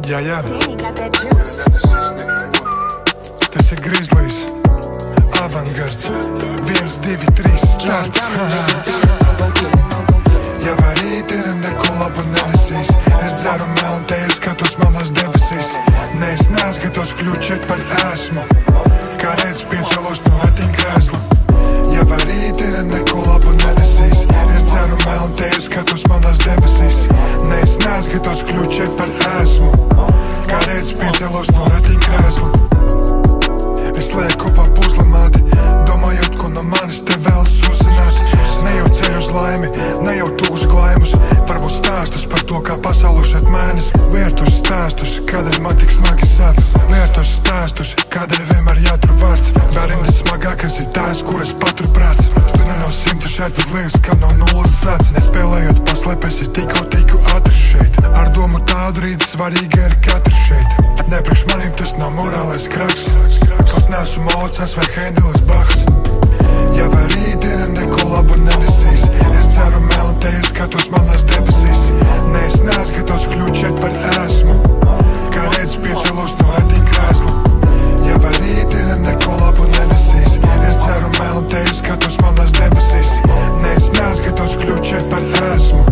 Jā. Tas ir Grizzlies, Avangards, 1, 2, 3, starts. Jau arī ir neko labu nenesīs. Es dzeru melnu teju, skatos malās debesīs. Ne, es neskatos kļūt par esmu. Kā redz piecelos no ratiņkrēsla. Jau arī ir neko labu nenesīs. Es dzeru melnu teju, skatos malās debesīs. Ne, es neskatos kļūt par esmu. Kā redz piecelos no ratiņkrēsla. Es lieku kopā puzlamāti, domājot, ko no manis te vēlas uzzināt. Ne jau ceļu uz laimi, ne jau tūžu glaimus. Varbūt stāstus par to, kā pasauli šeit mēnes. Vērtus stāstus, kādēļ man tik smagi sāp. Vērtus stāstus, kādēļ vienmēr jātur vārds. Vērindi smagākais ir tās, kuras paturu prāts. Tu ne no 100 šeit, bet liekas, ka no nulles sāc. Nespēlējot paslēpēs, es tiku ātri šeit. Ar domu tādu rītu svarīgi ir katrs šeit. Nepriekš manim tas nav morālais kraks. Kaut nesu Mocars vai Hendelis Bachs. Jau arī ir neko labu nenesīs. Es dzeru melnu teju, skatos malās debesīs. Ne, es neskatos kļūt šeit par esmu. Kā redz piecelos no ratiņkrēsla. Jau arī ir neko labu nenesīs. Es dzeru melnu teju, skatos malās debesīs. Ne, es neskatos kļūt šeit par esmu.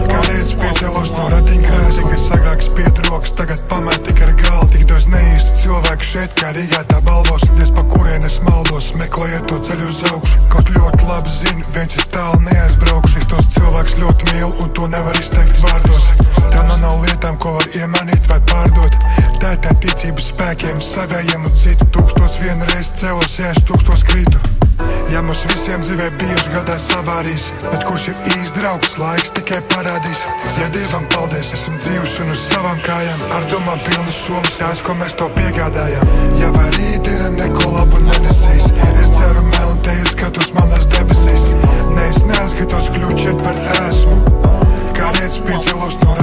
Kā redz piecelos no ratiņkrēsla. Tikai sagrāks piedroks, tagad pamēt tik ar galvu. Tik daudz neīstu cilvēku šeit, kā Rīgā tā balvos. Diez pa kurien es maldos, meklējot to ceļu uz augšu. Kaut ļoti labi zinu, viens es tālu neaizbraukšu. Es tos cilvēks ļoti mīlu un to nevar izteikt vārdos. Tā nav lietām, ko var iemanīt vai pārdot. Tā ir tā ticības spēkiem, savējiem un citu. 1001 reizi cēlos, ja es 1000 krītu. Ja mums visiem dzīvē bijuši gadās avārijas, bet kurš ir īsts draugs, laiks tikai parādīs. Ja Dievam paldies, esam dzīvuši un uz savām kājām, ar domām pilnas somas, tās, ko mēs to piegādājām. Ja arī ir neko labu nenesīs. Es dzeru melnu teju, skatos malās debesīs. Ne, es neskatos kļūt šeit par esmu. Kā redz piecelos no